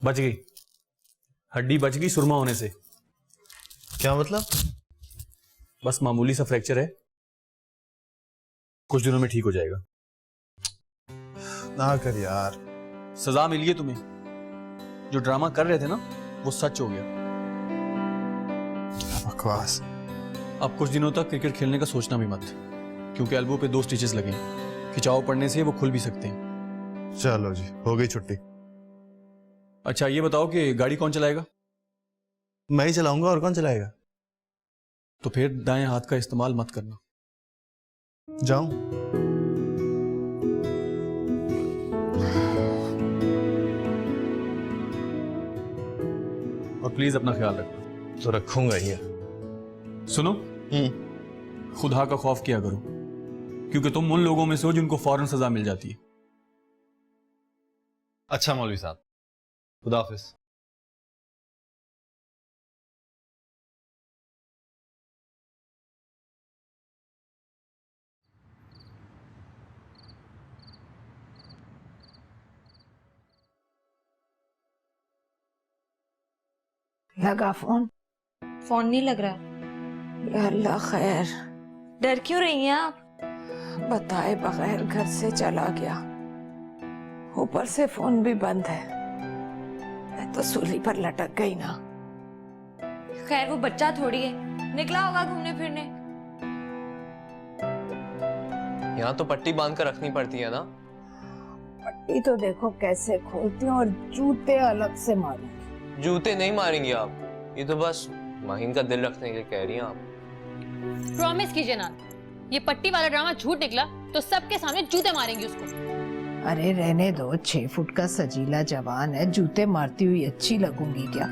बच गई, हड्डी बच गई सुरमा होने से। क्या मतलब? बस मामूली सा फ्रैक्चर है, कुछ दिनों में ठीक हो जाएगा। ना कर यार। सजा मिली है तुम्हें, जो ड्रामा कर रहे थे ना वो सच हो गया। बकवास। अब कुछ दिनों तक क्रिकेट खेलने का सोचना भी मत, क्योंकि एल्बो पे 2 स्टिचेस लगे हैं। खिंचाव पड़ने से वो खुल भी सकते हैं। चलो जी, हो गई छुट्टी। अच्छा ये बताओ कि गाड़ी कौन चलाएगा? मैं ही चलाऊंगा, और कौन चलाएगा? तो फिर दाएं हाथ का इस्तेमाल मत करना। जाऊं? और प्लीज अपना ख्याल रखना। तो रखूंगा ही। सुनो, खुदा का खौफ किया करो, क्योंकि तुम उन लोगों में से हो जिनको फौरन सजा मिल जाती है। अच्छा मौलवी साहब, खुदा हाफिज। लगा फोन? फोन नहीं लग रहा। या अल्लाह खैर। डर क्यों रही हैं आप? बताए बगैर घर से चला गया, ऊपर से फोन भी बंद है। मैं तो सूली पर लटक गई ना। खैर वो बच्चा थोड़ी है, निकला होगा घूमने फिरने। यहाँ तो पट्टी बांध कर रखनी पड़ती है ना। पट्टी तो देखो कैसे खोलती हूँ, और जूते अलग से मारूंगी। जूते नहीं मारेंगे आप, ये तो बस माहिन का दिल रखने के लिए कह रही हैं आप। प्रॉमिस कीजिए ना, ये पट्टी वाला ड्रामा झूठ निकला तो सबके सामने जूते मारेंगे उसको। अरे रहने दो, 6 फुट का सजीला जवान है, जूते मारती हुई अच्छी लगूंगी क्या?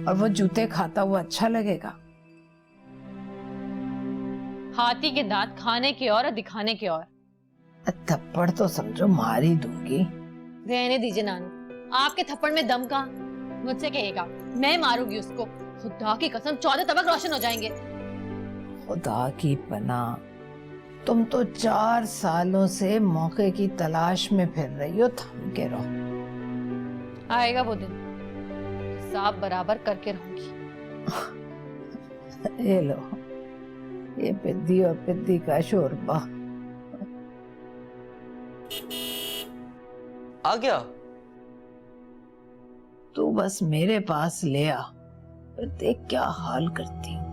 और वो जूते खाता हुआ अच्छा लगेगा? हाथी के दांत खाने के और दिखाने के और। थप्पड़ तो समझो मार ही दूंगी। रहने दीजिए नानू, आपके थप्पड़ में दम कहाँ? मुझसे कहेगा मैं मारूंगी उसको, खुदा की कसम 14 तबक रोशन हो जाएंगे। खुदा की पनाह, तुम तो 4 सालों से मौके की तलाश में फिर रही हो। थम के रहो, आएगा वो दिन, हिसाब बराबर करके रहूंगी। ये लो, ये पिद्दी और पिद्दी का शोरबा। आ गया? तू बस मेरे पास ले आ, फिर देख क्या हाल करती हूँ।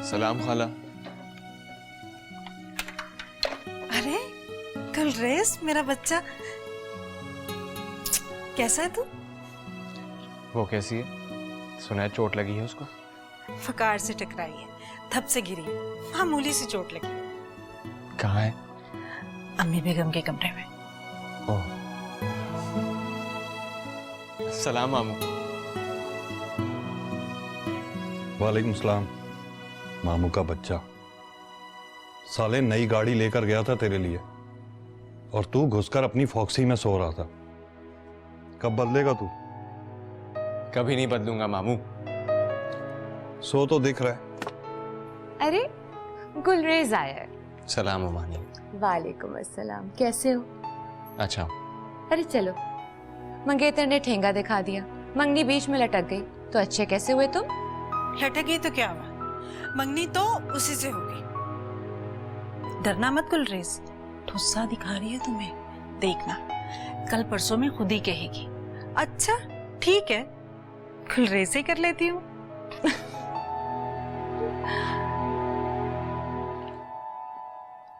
सलाम खाला। अरे कल रेस मेरा बच्चा, कैसा है तू? वो कैसी है? सुना है चोट लगी है उसको। फकार से टकराई है, धप से गिरी है, मामूली सी चोट लगी है। कहाँ है? अम्मी बेगम के कमरे में। ओह, सलाम मामू। वालेकुम सलाम। मामू का बच्चा, साले नई गाड़ी लेकर गया था तेरे लिए, और तू घुसकर अपनी फॉक्सी में सो रहा था। कब बदलेगा तू? कभी नहीं बदलूंगा मामू। सो तो दिख रहा है। अरे गुलरेज आया है। सलाम उमानी। वालेकुम अस्सलाम, कैसे हो? अच्छा। अरे चलो, मंगेतर ने ठेंगा दिखा दिया, मंगनी बीच में लटक गई, तो अच्छे कैसे हुए तुम? लटक गई तो क्या हुआ, मंगनी तो उसी से होगी। डरना मत गुलरेज, ठुस्सा दिखा रही है तुम्हें, देखना कल परसों में खुद ही कहेगी। अच्छा ठीक है, गुलरेज से कर लेती हूँ।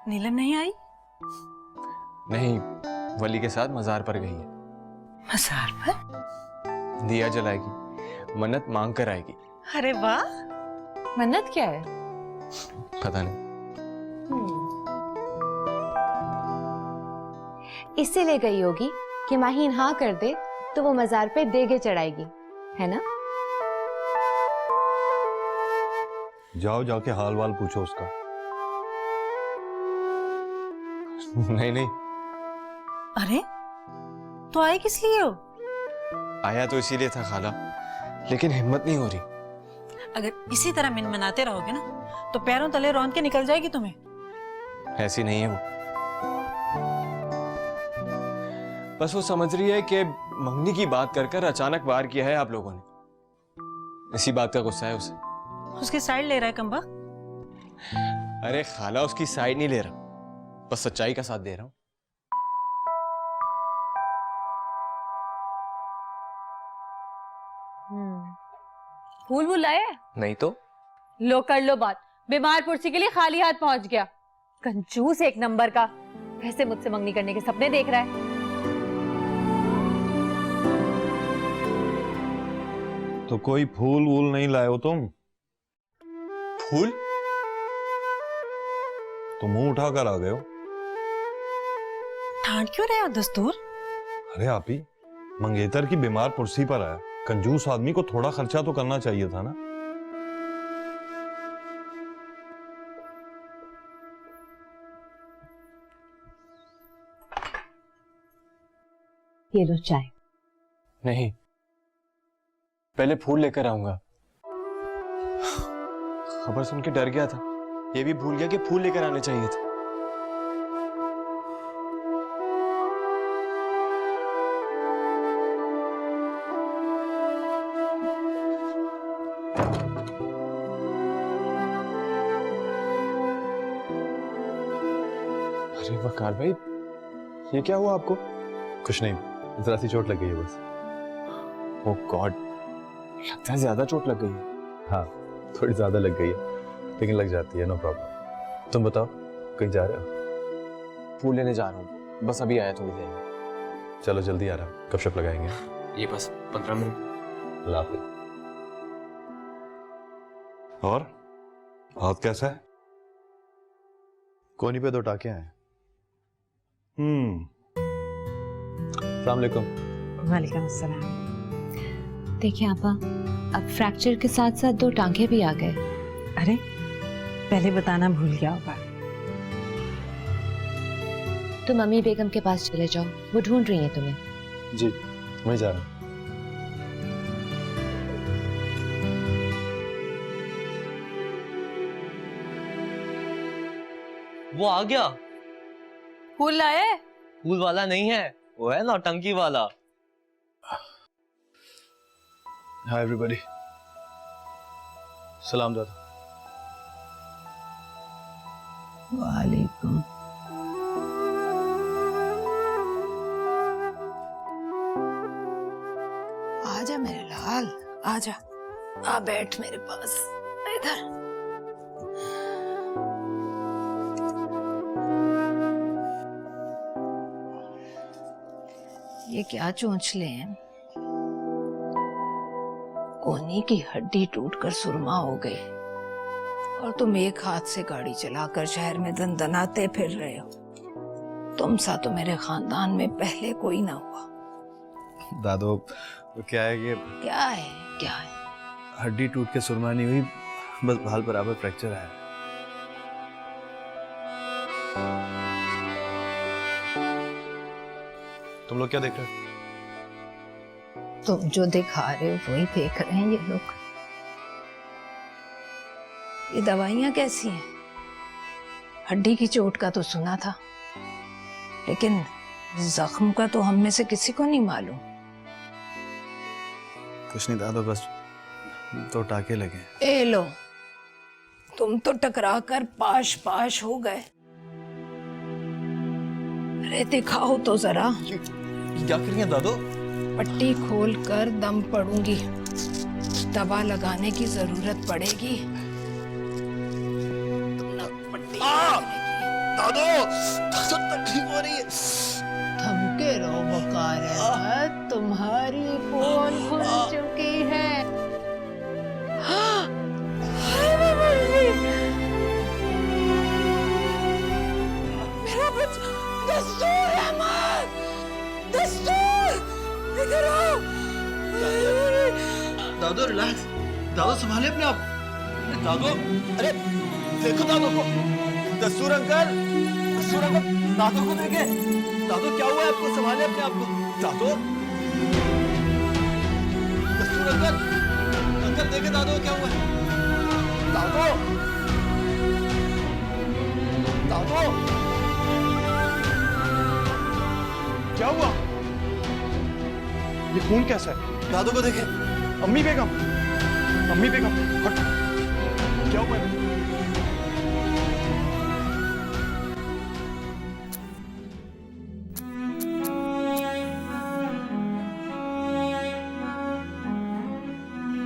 नीलम नहीं आई? नहीं, वली के साथ मजार पर गई है। मजार पर? दिया जलाएगी, मन्नत मांग कर आएगी। अरे वाह। मन्नत क्या है? पता नहीं। इसीलिए गई होगी कि माहीन हाँ कर दे तो वो मजार पे देगे चढ़ाएगी, है ना? जाओ जाके हाल वाल पूछो उसका। नहीं नहीं, अरे तो आए किस लिए हो? आया तो इसीलिए था खाला, लेकिन हिम्मत नहीं हो रही। अगर इसी तरह मिनमनाते रहोगे ना तो पैरों तले रौंद के निकल जाएगी तुम्हें। ऐसी नहीं है वो, बस वो समझ रही है कि मंगनी की बात कर कर अचानक वार किया है आप लोगों ने, इसी बात का गुस्सा है उसे। उसकी साइड ले रहा है कम्बा। अरे खाला उसकी साइड नहीं ले रहा, बस सच्चाई का साथ दे रहा हूं। फूल वूल लाए? नहीं तो लो कर लो बात, बीमार पुरसी के लिए खाली हाथ पहुंच गया। कंजूस एक नंबर का, वैसे मुझसे मंगनी करने के सपने देख रहा है। तो कोई फूल वूल नहीं लाए हो तुम? फूल? तो मुंह उठा कर आ गए हो। ठांड क्यों रहे हो दस्तूर? अरे आप ही मंगेतर की बीमार पुरसी पर आया, कंजूस आदमी को थोड़ा खर्चा तो करना चाहिए था ना। ये लो चाय। नहीं, पहले फूल लेकर आऊंगा। खबर सुन के डर गया था, ये भी भूल गया कि फूल लेकर आने चाहिए थे। अरे वकार भाई, ये क्या हुआ आपको? कुछ नहीं, जरा सी चोट लग गई है बस। ओह गॉड, लगता है ज्यादा चोट लग गई है। हाँ, थोड़ी ज्यादा लग गई है, लेकिन लग जाती है, नो प्रॉब्लम। तुम बताओ, कहीं जा रहे हो? फूल लेने जा रहा हूँ, बस अभी आया थोड़ी देर में। चलो जल्दी आ रहा, कब शप लगाएंगे? ये बस 15 मिनट। अल्लाह हाफिज़। और हाथ कैसा है? कोनी पे 2 टाके हैं। अस्सलाम वालेकुम। वालेकुम अस्सलाम। देखिए आपा, अब फ्रैक्चर के साथ साथ 2 टांके भी आ गए। अरे पहले बताना भूल गया होगा। तुम अम्मी बेगम के पास चले जाओ, वो ढूंढ रही हैं तुम्हें। जी, मैं जा रहा हूँ। वो आ गया। फूल लाए? फूल वाला नहीं है, वो है नौटंकी वाला। Hi everybody. सलाम दादा। वालेकुम। आजा मेरे लाल, आजा, आ बैठ मेरे पास इधर। ये क्या चोंचले हैं? कोनी की हड्डी टूटकर सुरमा हो गई और तुम एक हाथ से गाड़ी चलाकर शहर में दनदनाते फिर रहे हो। तुम सा तो मेरे खानदान में पहले कोई ना हुआ। दादो, तो क्या है कि क्या है, क्या है? हड्डी टूट के सुरमा नहीं हुई, बस भाल बराबर फ्रैक्चर है। तुम लोग क्या देख रहे हो? तुम जो दिखा रहे हो वही देख रहे हैं ये लोग। ये दवाइयां कैसी हैं? हड्डी की चोट का तो सुना था, लेकिन जख्म का तो हम में से किसी को नहीं मालूम। कुछ नहीं दादो, बस 2 टाके लगे। ए लो, तुम तो टकरा कर पाश पाश हो गए। अरे दिखाओ तो जरा। क्या कर रही हैं दादो? पट्टी खोल कर दम पड़ूंगी, दवा लगाने की जरूरत पड़ेगी। दादो, तकलीफ हो रही है। थमके रहो बकार अहमद, तुम्हारी पोल खुल चुकी है। मेरा बच्चा दस्तूर अहमद। इधर आओ। दादू रिलैक्स, दादू संभाले अपने आप। दादू, अरे देखो दादू को। दस्तूर अंकल, दस्तूर अंकल, दादू को देखे। दादू क्या हुआ है आपको? संभाले अपने आप को। दादू, दस्तूर अंकल, अंकल देखे दादू को क्या हुआ है? दादू, दादू, क्या हुआ? ये खून कैसा है? दादू को देखे। अम्मी बेगम, अम्मी बेगम, हट। क्या हुआ है?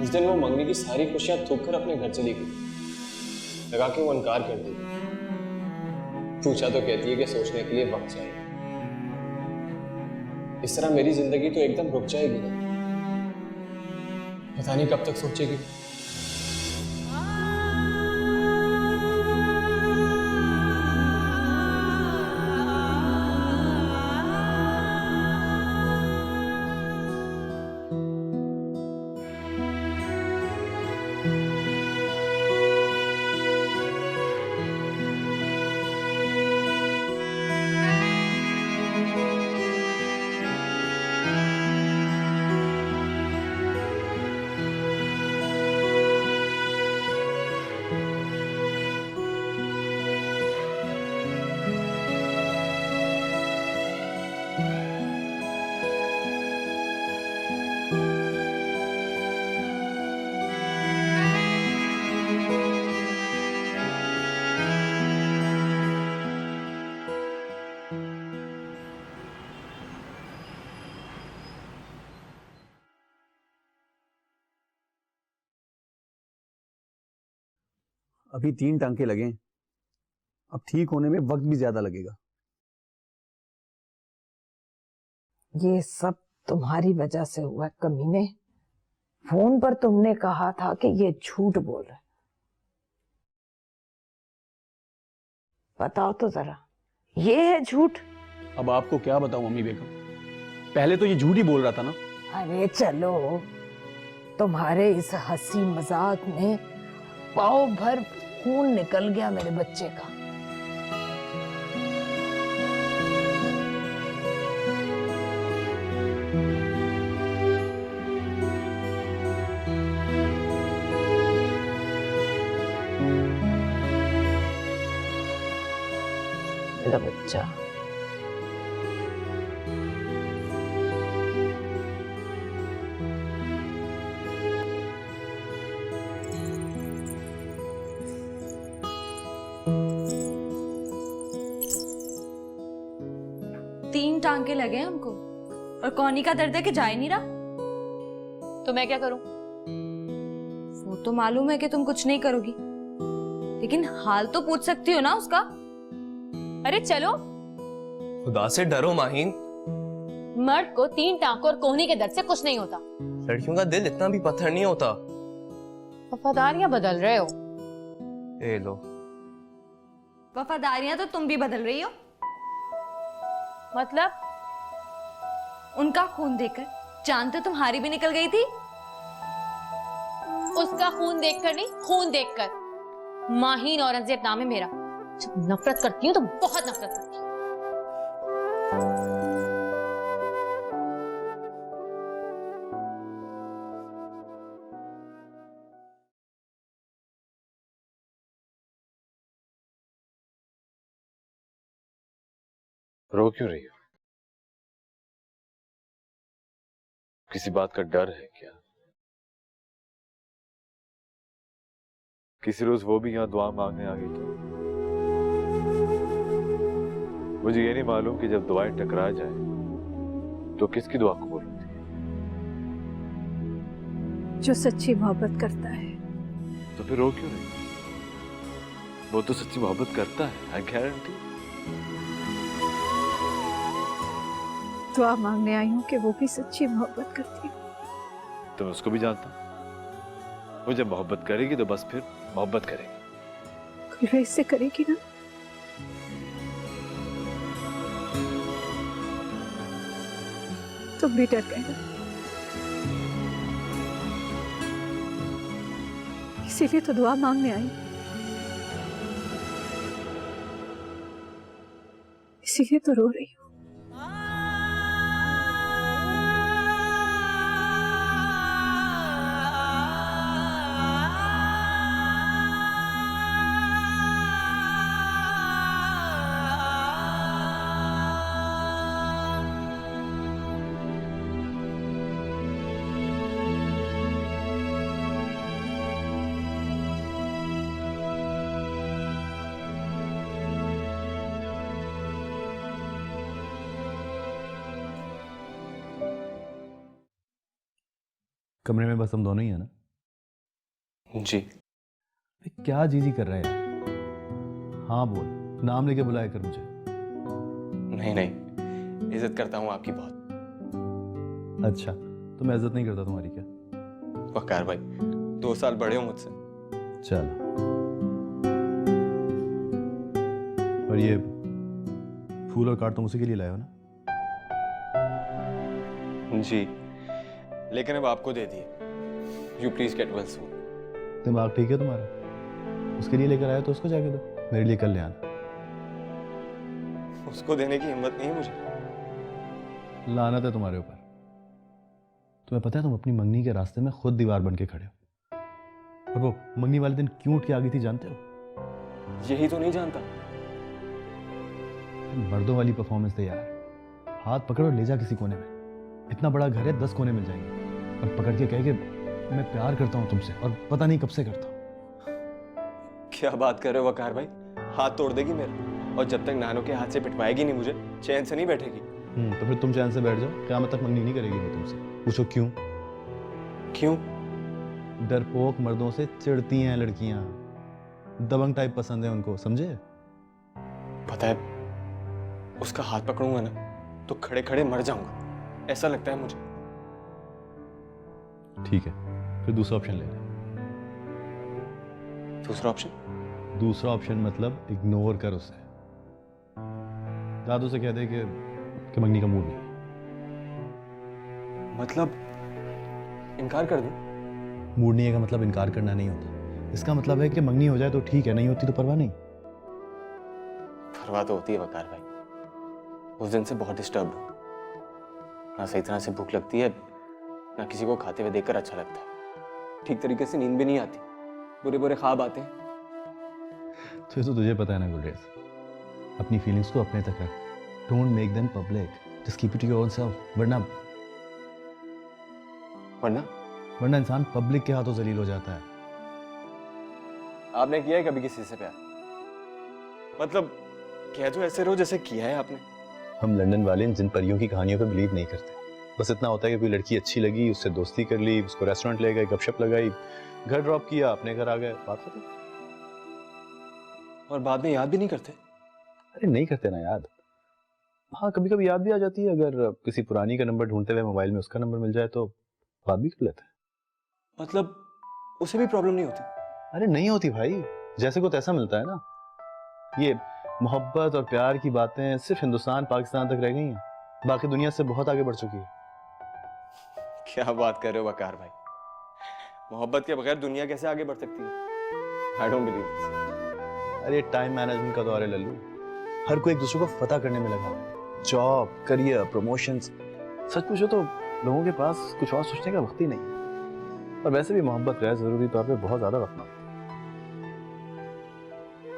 उस दिन वो मंगनी की सारी खुशियां थूक कर अपने घर चली गई। लगा के वो इनकार कर दी। पूछा तो कहती है कि सोचने के लिए वक्त चाहिए। इस तरह मेरी जिंदगी तो एकदम रुक जाएगी ना। पता नहीं कब तक सोचेगी। अभी 3 टांके लगे हैं, अब ठीक होने में वक्त भी ज्यादा लगेगा। ये सब तुम्हारी वजह से हुआ है कमीने। फोन पर तुमने कहा था कि ये झूठ बोल रहा है। बताओ तो जरा, ये है झूठ? अब आपको क्या बताऊं अम्मी बेगम, पहले तो ये झूठ ही बोल रहा था ना। अरे चलो, तुम्हारे इस हंसी मजाक में पाव भर खून निकल गया मेरे बच्चे का। मेरा बच्चा। तीन टांके लगे हैं हमको और कौनी का दर्द है कि जा ही नहीं रहा। तो मैं क्या करूं? वो तो मालूम है कि तुम कुछ नहीं करोगी, लेकिन हाल तो पूछ सकती हो ना उसका। अरे चलो, खुदा से डरो माहीन। मर्द को 3 टांकों और कोहनी के दर्द से कुछ नहीं होता। लड़कियों का दिल इतना भी पत्थर नहीं होता। वफादारियां बदल रहे हो। ए लो। वफादारियां तो तुम भी बदल रही हो। मतलब? उनका खून देखकर जान तो तुम्हारी भी निकल गई थी। उसका खून देखकर नहीं, खून देखकर। माहीन औरंगजेब नाम है मेरा। जब नफरत करती हूँ तो बहुत नफरत करती हूँ। रो क्यों रही हो? किसी बात का डर है क्या? किसी रोज वो भी यहां दुआ मांगने आ गई तो? मुझे ये नहीं मालूम कि जब दुआएं टकरा जाए तो किसकी दुआ कबूल होती है। जो सच्ची मोहब्बत करता है। तो फिर रो क्यों रही? वो तो सच्ची मोहब्बत करता है, आई गारंटी। दुआ मांगने आई हूँ कि वो भी सच्ची मोहब्बत करती है। तो मैं उसको भी जानता हूं। वो जब मोहब्बत करेगी तो बस फिर मोहब्बत करेगी। कोई रेस से करेगी ना। तुम भी डर गए ना, इसीलिए तो दुआ मांगने आई, इसीलिए तो रो रही हूँ। कमरे में बस हम दोनों ही हैं ना? जी। क्या जीजी कर रहा है यार? हाँ बोल, नाम लेके बुलाया कर मुझे। नहीं नहीं, इज्जत करता हूँ आपकी बहुत। अच्छा, तो मैं इज्जत नहीं करता तुम्हारी क्या? वकार भाई 2 साल बड़े हो मुझसे। चल। और ये फूल और कार्ड तुम उसी के लिए लाए हो ना? जी, लेकिन अब आपको दे दिए। You please get well soon. दिमाग ठीक है तुम्हारा? उसके लिए लेकर आया तो उसको जाके दो, मेरे लिए कल ले आना। उसको देने की हिम्मत नहीं है मुझे। लानत है तुम्हारे ऊपर। तुम्हें पता है तुम अपनी मंगनी के रास्ते में खुद दीवार बन के खड़े हो। और वो मंगनी वाले दिन क्यों उठ के आ गई थी जानते हो? यही तो नहीं जानता। मर्दों वाली परफॉर्मेंस थे यार। हाथ पकड़ो, ले जा किसी कोने में। इतना बड़ा घर है, 10 कोने मिल जाएंगे। और पकड़ के कहे कि मैं प्यार करता हूं तुमसे, और पता नहीं कब से करता हूं। क्या बात कर रहे हो वकार भाई? हाथ तोड़ देगी मेरा, और जब तक नानो के हाथ से पिटवाएगी नहीं मुझे, चैन से नहीं बैठेगी। तो फिर तुम चैन से बैठ जाओ, क्या तक मंगनी नहीं करेगी वो तुमसे। पूछो क्यों? क्यों? डरपोक मर्दों से चिढ़ती हैं लड़कियां। दबंग टाइप पसंद है उनको, समझे? पता है, उसका हाथ पकड़ूंगा ना तो खड़े खड़े मर जाऊंगा, ऐसा लगता है मुझे। ठीक है, फिर दूसरा ऑप्शन ले ले। दूसरा ऑप्शन? दूसरा ऑप्शन मतलब इग्नोर कर उसे। दादू से कह दे कि मंगनी का मूड नहीं। मतलब इनकार कर दूं? मूड नहीं है का मतलब इनकार करना नहीं होता। इसका मतलब है कि मंगनी हो जाए तो ठीक है, नहीं होती तो परवाह नहीं। परवाह तो होती है वकार भाई। उस दिन से बहुत डिस्टर्ब हूं, ना सही तरह से भूख लगती है, ना किसी को खाते हुए देखकर अच्छा लगता है। ठीक तरीके से नींद भी नहीं आती, बुरे बुरे ख्वाब आते हैं। तो ये तो तुझे पता है ना गुलरेज, अपनी फीलिंग्स को अपने तक रख। Don't make them public, just keep it to your own self. वरना इंसान पब्लिक के हाथों जलील हो जाता है। आपने किया है कभी किसी से प्यार? मतलब कह तो ऐसे रहो जैसे किया है आपने। हम लंदन वाले जिन परियों की कहानियों पे बिलीव नहीं करते। बस इतना होता है कि कोई लड़की अच्छी लगी, उससे दोस्ती कर ली, उसको रेस्टोरेंट ले गए, गपशप लगाई, घर ड्रॉप किया, अपने घर आ गए, बात खत्म। और बाद में याद भी नहीं करते? अरे नहीं करते ना याद। हाँ, कभी कभी याद भी आ जाती है। अगर किसी पुरानी का नंबर ढूंढते हुए मोबाइल में उसका नंबर मिल जाए तो बात भी कर लेते हैं। मतलब उसे भी प्रॉब्लम नहीं होती? अरे नहीं होती भाई, जैसे को तैसा मिलता है ना। ये मोहब्बत और प्यार की बातें सिर्फ हिंदुस्तान पाकिस्तान तक रह गई हैं, बाकी दुनिया से बहुत आगे बढ़ चुकी है। क्या बात कर रहे हो वकार भाई? मोहब्बत के बगैर दुनिया कैसे आगे बढ़ सकती है? I don't believe this. अरे टाइम मैनेजमेंट का दौर है लल्लू। हर कोई एक दूसरे को फतह करने में लगा है। Job, career, promotions. सच पूछो तो लोगों के पास कुछ और सोचने का वक्त ही नहीं। और वैसे भी मोहब्बत गैर जरूरी तौर पे बहुत ज्यादा वक्त मांगती है।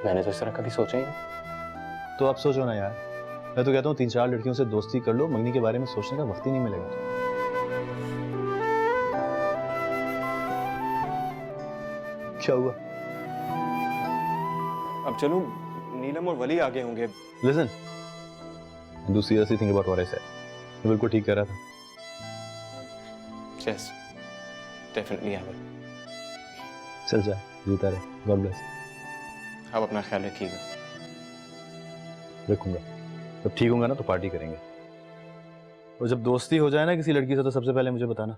मैंने तो इस तरह कभी सोचा ही नहीं। तो अब सोचो ना यार। मैं तो कहता हूँ 3-4 लड़कियों से दोस्ती कर लो, मंगनी के बारे में सोचने का वक्त ही नहीं मिलेगा। क्या हुआ? अब चलूं? नीलम और वली आगे होंगे। Listen, do seriously think about what I said. मैं बिल्कुल ठीक कह रहा था। Yes, definitely I will. चल जा, जीता रहे। God bless. आप अपना ख्याल रखिएगा। रखूंगा। जब ठीक होगा ना तो पार्टी करेंगे। और जब दोस्ती हो जाए ना किसी लड़की से तो सबसे पहले मुझे बताना।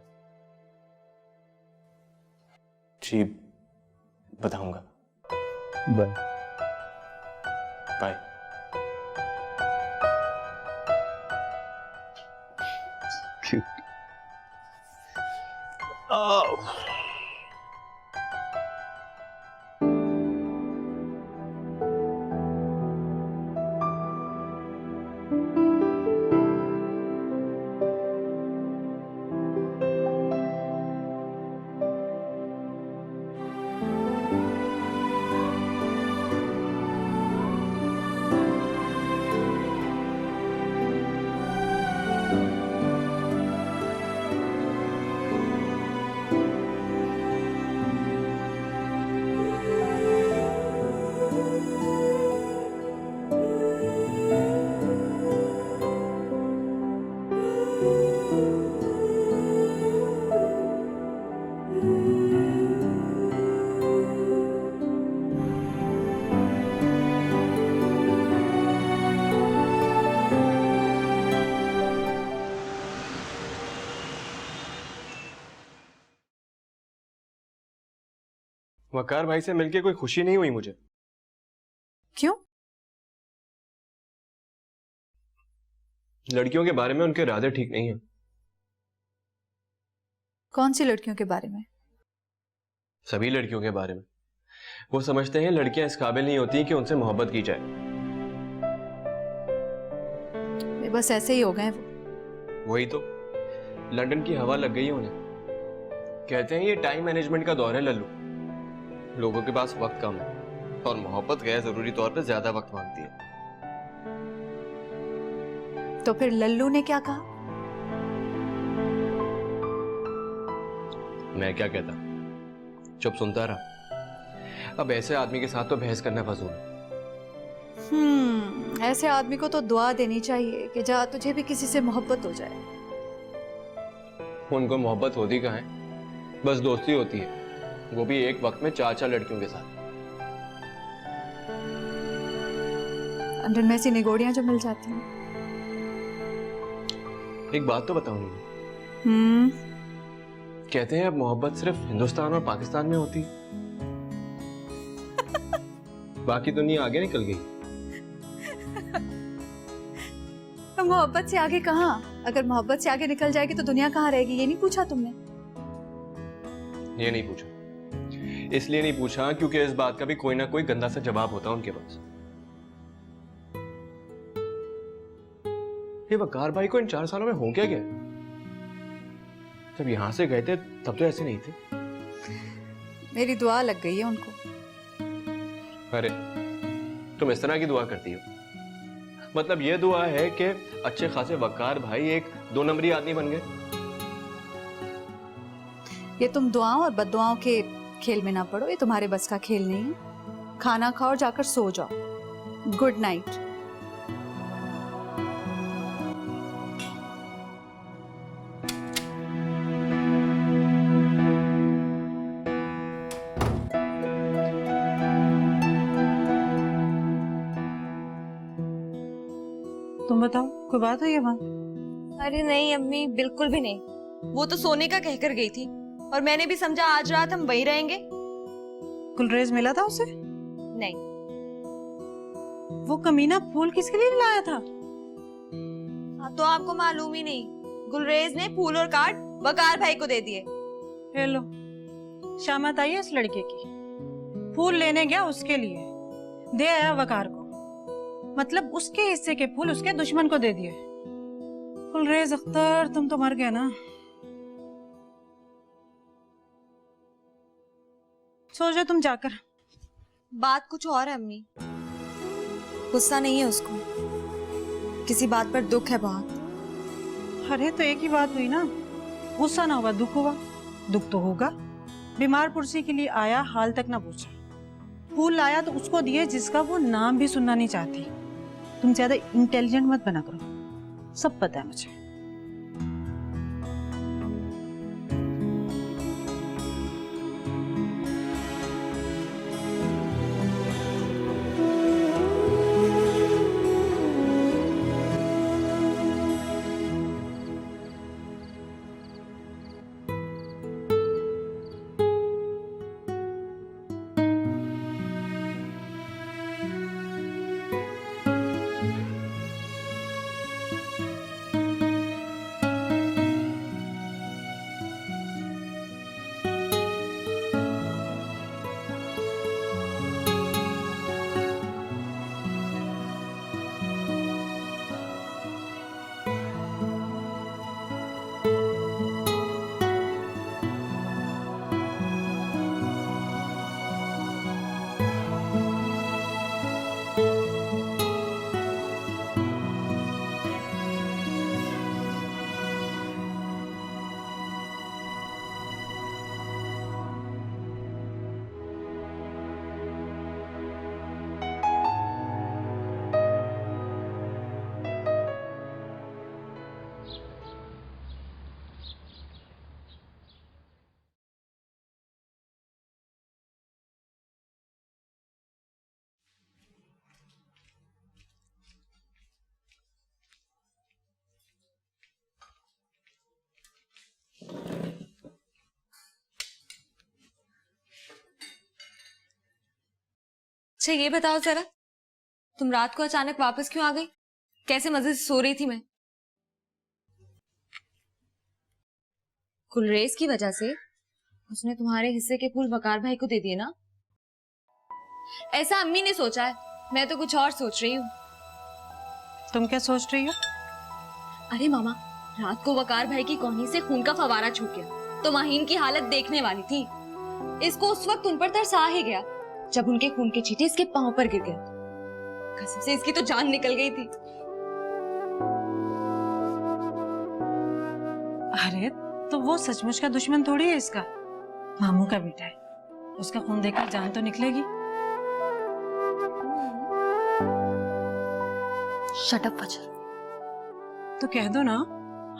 जी, बताऊंगा। बाय। बाय। क्यों? वकार भाई से मिलके कोई खुशी नहीं हुई मुझे। क्यों? लड़कियों के बारे में उनके इरादे ठीक नहीं है। कौन सी लड़कियों के बारे में? सभी लड़कियों के बारे में। वो समझते हैं लड़कियां इस काबिल नहीं होती कि उनसे मोहब्बत की जाए। वे बस ऐसे ही हो गए वो। वही तो, लंदन की हवा लग गई है उन्हें। कहते हैं ये टाइम मैनेजमेंट का दौर है लल्लू। लोगों के पास वक्त कम है और मोहब्बत गैर जरूरी तौर पे ज्यादा वक्त मांगती है। तो फिर लल्लू ने क्या कहा? मैं क्या कहता, चुप सुनता रहा। अब ऐसे आदमी के साथ तो बहस करना फजूल है। ऐसे आदमी को तो दुआ देनी चाहिए कि जा तुझे भी किसी से मोहब्बत हो जाए। उनको मोहब्बत होती कहाँ है, बस दोस्ती होती है, वो भी एक वक्त में 4-4 लड़कियों के साथ। लंदन में ऐसी निगोड़ियां जो मिल जाती हैं। एक बात तो बताऊं, कहते हैं अब मोहब्बत सिर्फ हिंदुस्तान और पाकिस्तान में होती है। बाकी दुनिया आगे निकल गई। तो मोहब्बत से आगे कहाँ? अगर मोहब्बत से आगे निकल जाएगी तो दुनिया कहाँ रहेगी? ये नहीं पूछा तुमने? ये नहीं पूछा, इसलिए नहीं पूछा क्योंकि इस बात का भी कोई ना कोई गंदा सा जवाब होता उनके पास। ये वकार भाई को इन 4 सालों में हो क्या गया? जब यहां से गए थे तब तो ऐसे नहीं थे। मेरी दुआ लग गई है उनको। अरे तुम इस तरह की दुआ करती हो? मतलब ये दुआ है कि अच्छे खासे वकार भाई एक 2 नंबरी आदमी बन गए। ये तुम दुआओं और बद्दुआओं के खेल में ना पड़ो, ये तुम्हारे बस का खेल नहीं है। खाना खाओ और जाकर सो जाओ। Good night. तुम बताओ, कोई बात हुई है वहाँ? अरे नहीं अम्मी, बिल्कुल भी नहीं। वो तो सोने का कहकर गई थी और मैंने भी समझा आज रात हम वहीं रहेंगे। गुलरेज मिला था उसे? नहीं। वो कमीना फूल किसके लिए लाया था? हाँ, तो आपको मालूम ही नहीं? गुलरेज ने फूल और कार्ड वकार भाई को दे दिए। हेलो, शामत आई है उस लड़के की। फूल लेने गया उसके लिए, दे आया वकार को। मतलब उसके हिस्से के फूल उसके दुश्मन को दे दिए। गुलरेज अख्तर, तुम तो मर गए ना। सो जाओ तुम जाकर। बात कुछ और है अम्मी। गुस्सा नहीं है उसको, किसी बात पर दुख है बहुत। अरे तो एक ही बात हुई ना, गुस्सा ना हुआ, दुख हुआ। दुख तो होगा। बीमार पुरसी के लिए आया, हाल तक ना पूछा। फूल लाया तो उसको दिए जिसका वो नाम भी सुनना नहीं चाहती। तुम ज्यादा इंटेलिजेंट मत बना करो, सब पता है मुझे। अच्छा ये बताओ जरा, तुम रात को अचानक वापस क्यों आ गई? कैसे मजे से सो रही थी मैं? कुलरेज की वजह से उसने तुम्हारे हिस्से के फूल वकार भाई को दे दिए ना? ऐसा अम्मी ने सोचा है, मैं तो कुछ और सोच रही हूँ। तुम क्या सोच रही हो? अरे मामा, रात को वकार भाई की कोहनी से खून का फवारा छूट गया तो माहीन की हालत देखने वाली थी। इसको उस वक्त उन पर तरस आ ही गया जब उनके खून के छींटे इसके पांव पर गिर गए। कसम से इसकी तो जान निकल गई थी। अरे तो वो सचमुच का दुश्मन थोड़ी है इसका, मामू का बेटा है, उसका खून देखकर जान तो निकलेगी। शट अप फजर। तो कह दो ना,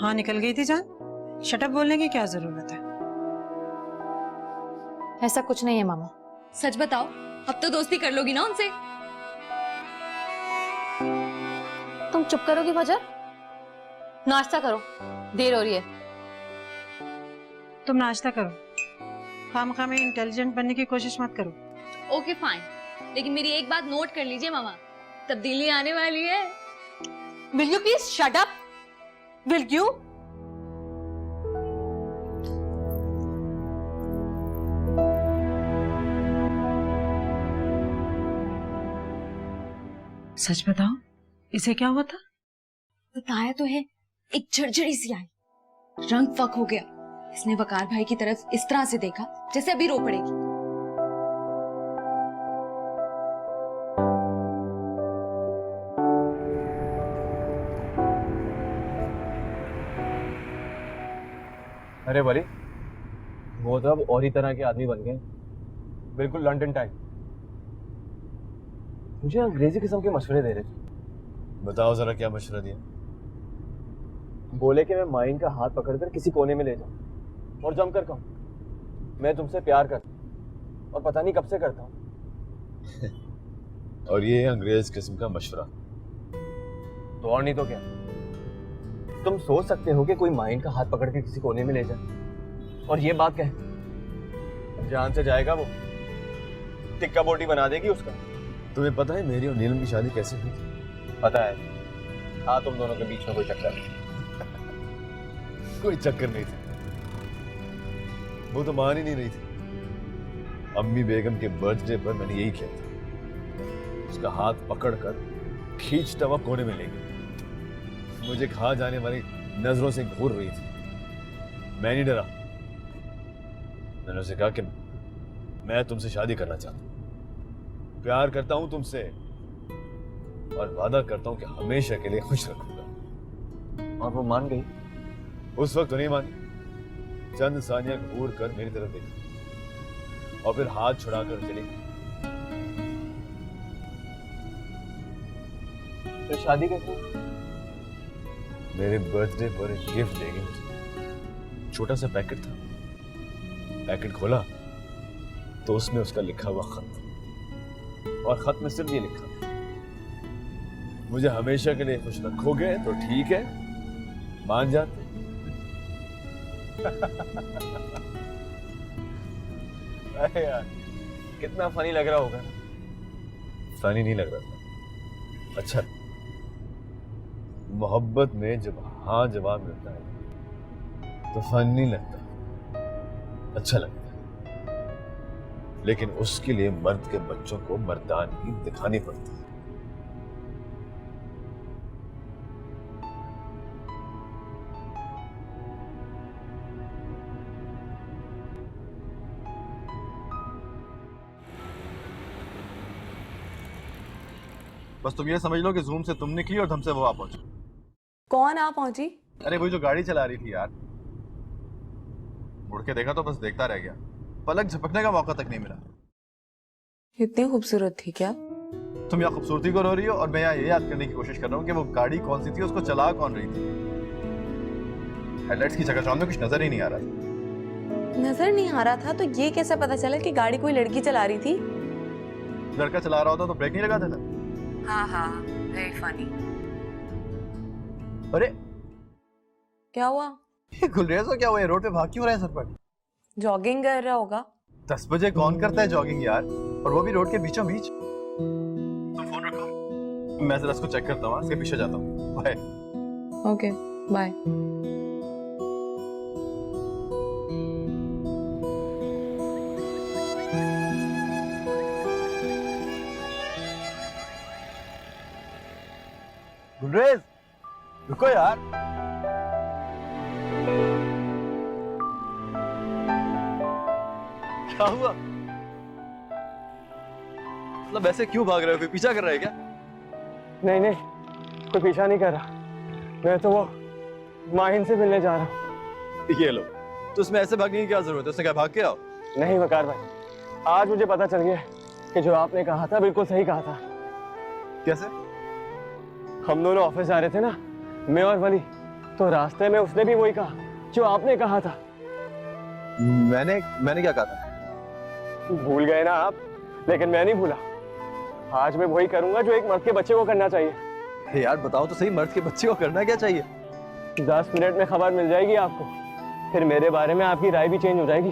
हाँ निकल गई थी जान। शटअप बोलने की क्या जरूरत है? ऐसा कुछ नहीं है मामा। सच बताओ, अब तो दोस्ती कर लोगी ना उनसे? तुम चुप करोगी फजर? नाश्ता करो, देर हो रही है। तुम नाश्ता करो, खामखा में इंटेलिजेंट बनने की कोशिश मत करो। ओके फाइन, लेकिन मेरी एक बात नोट कर लीजिए मामा, तब्दीली आने वाली है। Will you please shut up? Will you? सच बताओ, इसे क्या हुआ था? बताया तो है, एक झरझरी सी आई, रंग फक हो गया। इसने वकार भाई की तरफ इस तरह से देखा जैसे अभी रो पड़ेगी। अरे वली, वो तो अब और ही तरह के आदमी बन गए, बिल्कुल लंडन टाइप। मुझे अंग्रेजी किस्म के मशवरे दे रहे थे। बताओ जरा क्या मशवरा दिया? बोले कि मैं माइन का हाथ पकड़कर किसी कोने में ले जाऊं और जमकर कहूं मैं तुमसे प्यार करता हूं, और पता नहीं कब से करता हूं। और ये अंग्रेज किस्म का मशवरा तो और नहीं तो क्या? तुम सोच सकते हो कि कोई माइन का हाथ पकड़ के किसी कोने में ले जाए और ये बात कहे जान से जाएगा वो, टिक्का बोटी बना देगी उसका। तुम्हें पता है मेरी और नीलम की शादी कैसे हुई थी? पता है। हाँ, तुम दोनों के बीच में कोई चक्कर नहीं। कोई चक्कर नहीं था, वो तो मान ही नहीं रही थी। अम्मी बेगम के बर्थडे पर मैंने यही किया था, उसका हाथ पकड़कर खींचता हुआ कोने में ले गया। मुझे खा जाने वाली नजरों से घूर रही थी। मैं नहीं डरा, मैंने उसे कहा कि मैं तुमसे शादी करना चाहता हूं, प्यार करता हूं तुमसे, और वादा करता हूं कि हमेशा के लिए खुश रखूंगा। और वो मान गई। उस वक्त तो नहीं मानी, चंद सानिया घूर कर मेरी तरफ देखी और फिर हाथ छुड़ाकर चली गई। तो शादी कैसे? मेरे बर्थडे पर एक गिफ्ट देगी मुझे। छोटा सा पैकेट था, पैकेट खोला तो उसमें उसका लिखा हुआ खत, और खत में सिर्फ ये लिखा, मुझे हमेशा के लिए खुश रखोगे तो ठीक है, मान जाते। अरे यार, कितना फनी लग रहा होगा। फनी नहीं लग रहा था, अच्छा। मोहब्बत में जब हाँ जवाब मिलता है तो फन नहीं लगता, अच्छा लगता है। लेकिन उसके लिए मर्द के बच्चों को मर्दानगी दिखानी पड़ती है। बस तुम ये समझ लो कि जूम से तुम निकली और धम से वो आ पहुंची। कौन आ पहुंची? अरे वही जो गाड़ी चला रही थी यार। मुड़ के देखा तो बस देखता रह गया, पलक झपकने का मौका तक नहीं मिला। इतनी खूबसूरत थी क्या? तुम यहाँ खूबसूरती को रो रही हो और मैं यहाँ ये याद करने की कोशिश कर रहा हूँ कि वो गाड़ी कौन सी थी, उसको चला कौन रही थी। हेडलाइट्स की चकाचौंध में कुछ नजर ही नहीं आ रहा था। नजर नहीं आ रहा था तो ये कैसे पता चला कि गाड़ी कोई लड़की चला रही थी? लड़का चला रहा होता तो ब्रेक नहीं लगा देता। हाँ हाँ, वेरी फनी। अरे क्या हुआ? ये गुलरेज हो क्या हुआ? रोड पे भाग क्यों रहा है सर पर? जॉगिंग कर रहा होगा। 10 बजे कौन करता है जॉगिंग यार, और वो भी रोड के बीचों बीच। मैं जरा इसको चेक करता हूँ, इसके पीछे जाता हूँ। बाय। Okay bye. गुलरेज रुको यार। क्या हुआ? मतलब ऐसे क्यों भाग रहे हो? कोई पीछा कर रहा है क्या? नहीं नहीं, कोई पीछा नहीं कर रहा। मैं तो वो माहिन से मिलने जा रहा हूँ। ये लो, तो उसमें ऐसे भागने की क्या जरूरत है? उसने क्या भाग के आओ? नहीं वकार भाई, आज मुझे पता चल गया कि जो आपने कहा था बिल्कुल सही कहा था। कैसे? हम दोनों ऑफिस जा रहे थे ना, मैं और वली, तो रास्ते में उसने भी वही कहा जो आपने कहा था। मैंने क्या कहा था? भूल गए ना आप, लेकिन मैं नहीं भूला। आज मैं वही करूंगा जो एक मर्द के बच्चे को करना चाहिए। यार बताओ तो सही, मर्द के बच्चे को करना क्या चाहिए? 10 मिनट में खबर मिल जाएगी आपको, फिर मेरे बारे में आपकी राय भी चेंज हो जाएगी।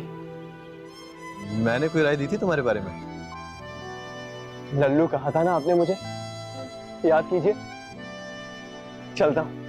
मैंने कोई राय दी थी तुम्हारे बारे में? लल्लू कहा था ना आपने मुझे, याद कीजिए। चलता हूं।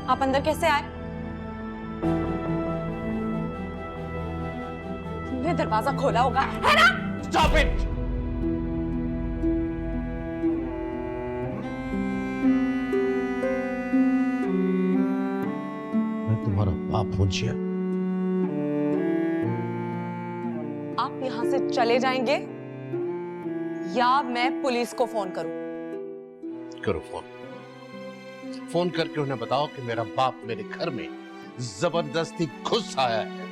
आप अंदर कैसे आए? तुमने दरवाजा खोला होगा, है ना? Stop it! मैं तुम्हारा बाप हूं जिया। आप यहाँ से चले जाएंगे या मैं पुलिस को फोन करूं? करो फोन करके उन्हें बताओ कि मेरा बाप मेरे घर में जबरदस्ती घुस आया है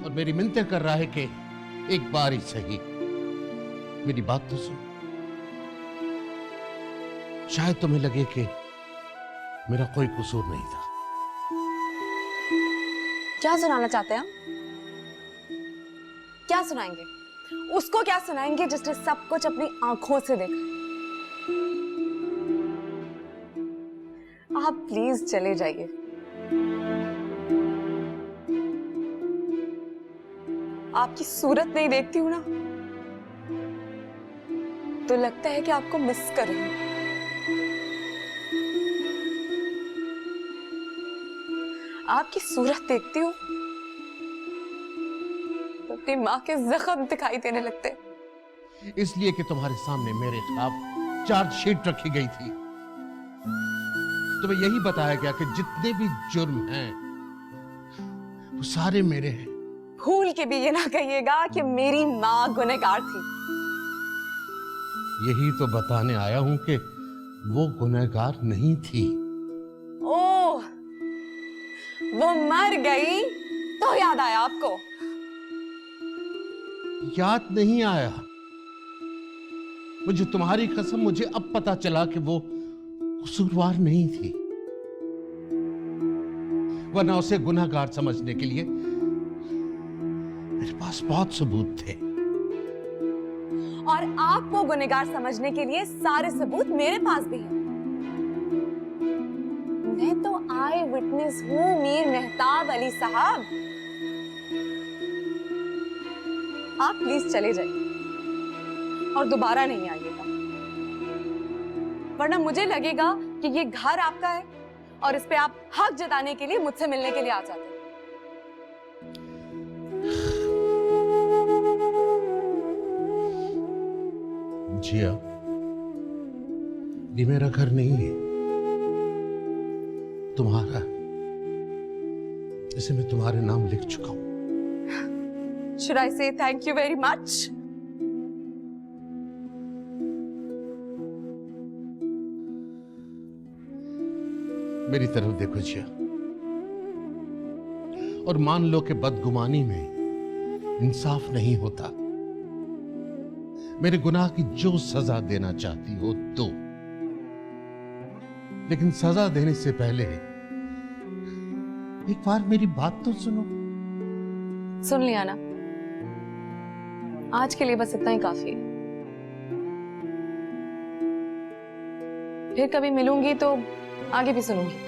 और मेरी मिन्नतें कर रहा है कि एक बार ही सही मेरी बात तो सुन। शायद तुम्हें लगे कि मेरा कोई कसूर नहीं था। क्या सुनाना चाहते हैं आप? क्या सुनाएंगे? उसको क्या सुनाएंगे जिसने सब कुछ अपनी आंखों से देखा? आप प्लीज चले जाइए। आपकी सूरत नहीं देखती हूं ना, तो लगता है कि आपको मिस कर रही हूं। आपकी सूरत देखती हूं तो अपनी मां के जख्म दिखाई देने लगते हैं। इसलिए कि तुम्हारे सामने मेरे खिलाफ चार्जशीट रखी गई थी। तुम्हें यही बताया गया कि जितने भी जुर्म हैं वो सारे मेरे हैं। भूल के भी ये ना कहिएगा कि मेरी मां गुनहगार थी। यही तो बताने आया हूं कि वो गुनहगार नहीं थी। ओह, वो मर गई तो याद आया आपको? याद नहीं आया मुझे, तुम्हारी कसम मुझे अब पता चला कि वो कसूरवार नहीं थी, वरना उसे गुनहगार समझने के लिए मेरे पास बहुत सबूत थे। और आपको गुनहगार समझने के लिए सारे सबूत मेरे पास भी हैं। मैं तो आई विटनेस हूं मीर मेहताब अली साहब। आप प्लीज चले जाइए और दोबारा नहीं आइएगा, वरना मुझे लगेगा कि ये घर आपका है और इस पे आप हक जताने के लिए मुझसे मिलने के लिए आ जाते हैं। जिया, ये मेरा घर नहीं है, तुम्हारा। इसे मैं तुम्हारे नाम लिख चुका हूं। Should I say thank you very much? मेरी तरफ देखो जिया, और मान लो कि बदगुमानी में इंसाफ नहीं होता। मेरे गुनाह की जो सजा देना चाहती हो दो, लेकिन सजा देने से पहले एक बार मेरी बात तो सुनो। सुन लिया ना, आज के लिए बस इतना ही काफी है। फिर कभी मिलूंगी तो आगे भी सुनूंगी।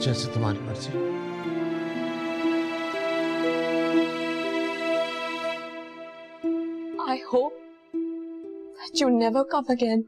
जैसे तुम्हारी मर्जी। I hope that you never come again.